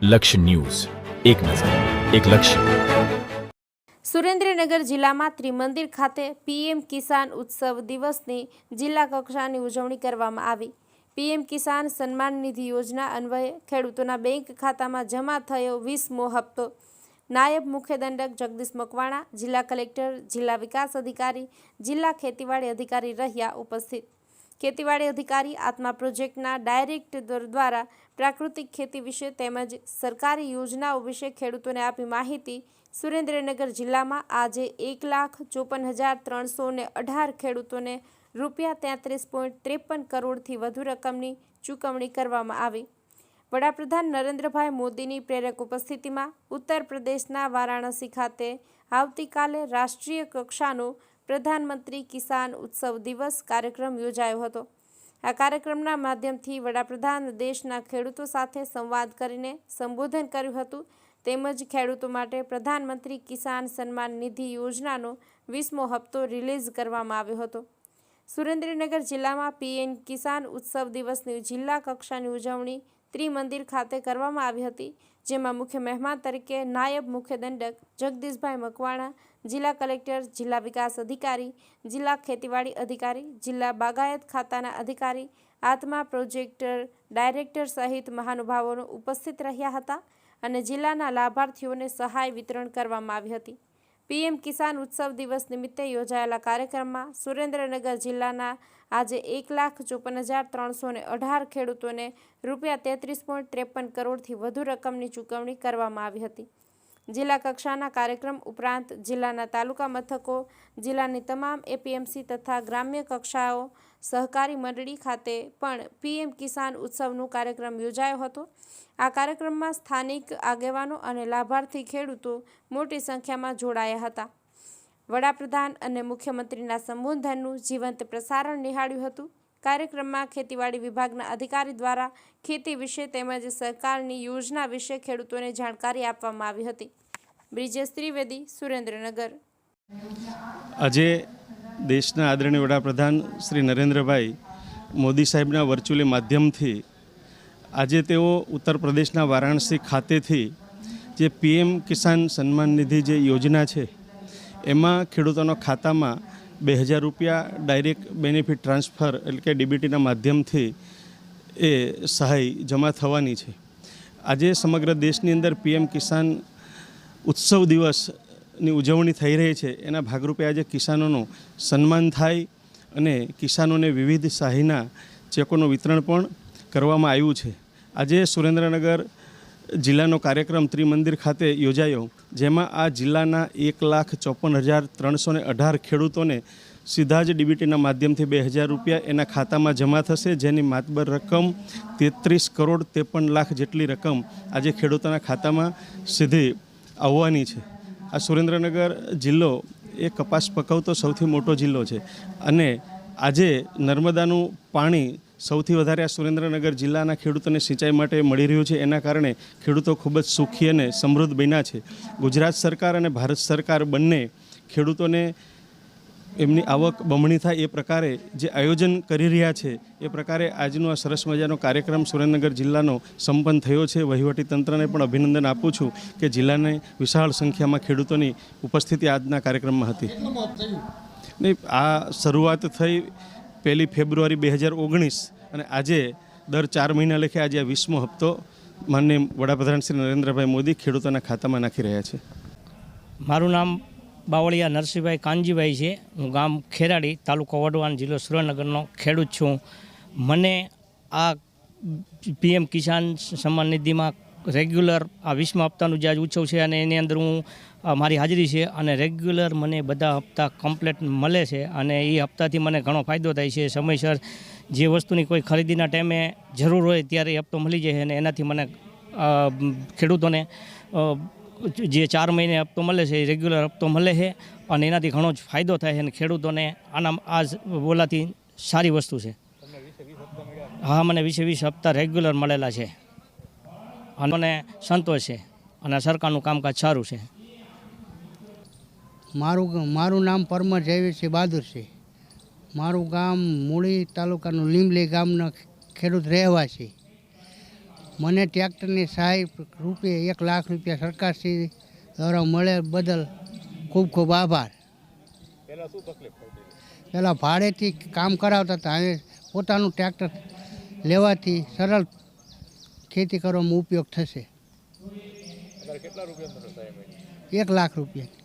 લક્ષ્ય ન્યૂઝ, એક નજર, એક લક્ષ્ય. સુરેન્દ્રનગર જિલ્લામાં ત્રિમંદિર ખાતે પીએમ કિસાન ઉત્સવ દિવસની જિલ્લા કક્ષાની ઉજવણી કરવામાં આવી. પીએમ કિસાન સન્માન નિધિ યોજના અન્વયે ખેડૂતોના બેંક ખાતામાં જમા થયો 20મો હપ્તો. નાયબ મુખ્ય દંડક જગદીશ મકવાણા, જિલ્લા કલેક્ટર, જિલ્લા વિકાસ અધિકારી, જિલ્લા ખેતીવાડી અધિકારી રહ્યા ઉપસ્થિત. ખેતીવાડી અધિકારી આત્મા પ્રોજેક્ટના ડાયરેક્ટર દ્વારા પ્રાકૃતિક ખેતી વિશે તેમજ સરકારી યોજનાઓ વિશે ખેડૂતોને આપી માહિતી. સુરેન્દ્રનગર જિલ્લામાં આજે 1,54,318 ખેડૂતોને ₹33.53 કરોડથી વધુ રકમની ચૂકવણી કરવામાં આવી. વડાપ્રધાન નરેન્દ્રભાઈ મોદીની પ્રેરક ઉપસ્થિતિમાં ઉત્તર પ્રદેશના વારાણસી ખાતે આવતીકાલે રાષ્ટ્રીય કક્ષાનો પ્રધાનમંત્રી કિસાન ઉત્સવ દિવસ કાર્યક્રમ યોજાયો હતો. આ કાર્યક્રમના માધ્યમથી વડાપ્રધાન દેશના ખેડૂતો સાથે સંવાદ કરીને સંબોધન કર્યું હતું. તેમજ ખેડૂતો માટે પ્રધાનમંત્રી કિસાન સન્માન નિધિ યોજનાનો 20મો હપ્તો રિલીઝ કરવામાં આવ્યો હતો. સુરેન્દ્રનગર જિલ્લામાં પીએમ કિસાન ઉત્સવ દિવસની જિલ્લા કક્ષાની ઉજવણી ત્રિમંદિર ખાતે કરવામાં આવી હતી, જેમાં મુખ્ય મહેમાન તરીકે નાયબ મુખ્ય દંડક જગદીશભાઈ મકવાણા, જિલ્લા કલેક્ટર, જિલ્લા વિકાસ અધિકારી, જિલ્લા ખેતીવાડી અધિકારી, જિલ્લા બાગાયત ખાતાના અધિકારી, આત્મા પ્રોજેક્ટર ડાયરેક્ટર સહિત મહાનુભાવોનો ઉપસ્થિત રહ્યા હતા અને જિલ્લાના લાભાર્થીઓને સહાય વિતરણ કરવામાં આવી હતી. પીએમ કિસાન ઉત્સવ દિવસ નિમિત્તે યોજાયેલા કાર્યક્રમમાં સુરેન્દ્રનગર જિલ્લાના આજે 1,54,318 ખેડૂતોને ₹33.53 કરોડથી વધુ રકમની ચૂકવણી કરવામાં આવી હતી. જિલ્લા કક્ષાના કાર્યક્રમ ઉપરાંત જિલ્લાના તાલુકા મથકો, જિલ્લાની તમામ એપીએમસી તથા ગ્રામ્ય કક્ષાઓ સહકારી મંડળી ખાતે પણ પીએમ કિસાન ઉત્સવનો કાર્યક્રમ યોજાયો હતો. આ કાર્યક્રમમાં સ્થાનિક આગેવાનો અને લાભાર્થી ખેડૂતો મોટી સંખ્યામાં જોડાયા હતા. વડાપ્રધાન અને મુખ્યમંત્રીના સંબોધનનું જીવંત પ્રસારણ નિહાળ્યું હતું. કાર્યક્રમમાં ખેતીવાડી વિભાગના અધિકારી દ્વારા ખેતી વિશે તેમજ સરકારની યોજના વિશે ખેડૂતોને જાણકારી આપવામાં આવી હતી. બ્રિજેશ ત્રિવેદી, સુરેન્દ્રનગર. આજે દેશના આદરણીય વડાપ્રધાન શ્રી નરેન્દ્રભાઈ મોદી સાહેબના વર્ચ્યુઅલી માધ્યમથી આજે તેઓ ઉત્તર પ્રદેશના વારાણસી ખાતેથી જે પીએમ કિસાન સન્માન નિધિ જે યોજના છે એમાં ખેડૂતોના ખાતામાં ₹2,000 ડાયરેક્ટ બેનિફિટ ટ્રાન્સફર એટલે કે ડીબીટીના માધ્યમથી એ સહાય જમા થવાની છે. આજે સમગ્ર દેશની અંદર પીએમ કિસાન ઉત્સવ દિવસની ઉજવણી થઈ રહી છે. એના ભાગરૂપે આજે કિસાનોનું સન્માન થાય અને કિસાનોને વિવિધ સહાયના ચેકોનું વિતરણ પણ કરવામાં આવ્યું છે. આજે સુરેન્દ્રનગર જિલ્લાનો કાર્યક્રમ ત્રિમંદિર ખાતે યોજાયો, જેમાં આ જિલ્લાના 1,54,318 ખેડૂતોને સીધા જ ડીબીટીના માધ્યમથી ₹2,000 એના ખાતામાં જમા થશે, જેની માતબર રકમ 33,53 લાખ જેટલી રકમ આજે ખેડૂતોના ખાતામાં સીધી આવવાની છે. આ સુરેન્દ્રનગર જિલ્લો એ કપાસ પકવતો સૌથી મોટો જિલ્લો છે અને આજે નર્મદાનું પાણી સૌથી વધારે આ સુરેન્દ્રનગર જિલ્લાના ખેડૂતોને સિંચાઈ માટે મળી રહ્યું છે. એના કારણે ખેડૂતો ખૂબ જ સુખી અને સમૃદ્ધ બન્યા છે. ગુજરાત સરકાર અને ભારત સરકાર બંને ખેડૂતોને એમની આવક બમણી થાય એ પ્રકારે જે આયોજન કરી રહ્યા છે એ પ્રકારે આજનો આ સરસ મજાનો કાર્યક્રમ સુરેન્દ્રનગર જિલ્લાનો સંપન્ન થયો છે. વહીવટી તંત્રને પણ અભિનંદન આપું છું કે જિલ્લાને વિશાળ સંખ્યામાં ખેડૂતોની ઉપસ્થિતિ આજના કાર્યક્રમમાં હતી. નહીં, આ શરૂઆત થઈ 1 ફેબ્રુઆરી 2019 અને આજે દર 4 મહિના લેખે આજે આ 20મો હપ્તો માનનીય વડાપ્રધાન શ્રી નરેન્દ્રભાઈ મોદી ખેડૂતોના ખાતામાં નાખી રહ્યા છે. મારું નામ બાવળિયા નરસિંહભાઈ કાનજીભાઈ છે. હું ગામ ખેરાડી, તાલુકો વઢવાણ, જિલ્લો સુરેન્દ્રનગરનો ખેડૂત છું. મને આ પીએમ કિસાન સન્માન નિધિમાં રેગ્યુલર આ 20મા હપ્તાનું જે આજ ઉત્સવ છે અને એની અંદર હું મારી હાજરી છે અને રેગ્યુલર મને બધા હપ્તા કમ્પ્લેટ મળે છે અને એ હપ્તાથી મને ઘણો ફાયદો થાય છે. સમયસર જે વસ્તુની કોઈ ખરીદીના ટાઈમે જરૂર હોય ત્યારે એ હપ્તો મળી જાય અને એનાથી મને ખેડૂતોને જે 4 મહિને હપ્તો મળે છે એ રેગ્યુલર હપ્તો મળે છે અને એનાથી ઘણો જ ફાયદો થાય છે અને ખેડૂતોને આના આ બોલાથી સારી વસ્તુ છે. હા, મને 20 હપ્તા રેગ્યુલર મળેલા છે અને મને સંતોષ છે અને સરકારનું કામકાજ સારું છે. મારું નામ પરમર જયવીરસિંહ બહાદુર છે. મારું ગામ મૂળી તાલુકાનું લીંબલી ગામના ખેડૂત રહેવાસી. મને ટ્રેક્ટરની સહાય રૂપે 1 લાખ રૂપિયા સરકારશ્રી દ્વારા મળે બદલ ખૂબ ખૂબ આભાર. પહેલાં ભાડેથી કામ કરાવતા હતા, હવે પોતાનું ટ્રેક્ટર લેવાથી સરળ ખેતી કરવામાં ઉપયોગ થશે. 1 લાખ રૂપિયા.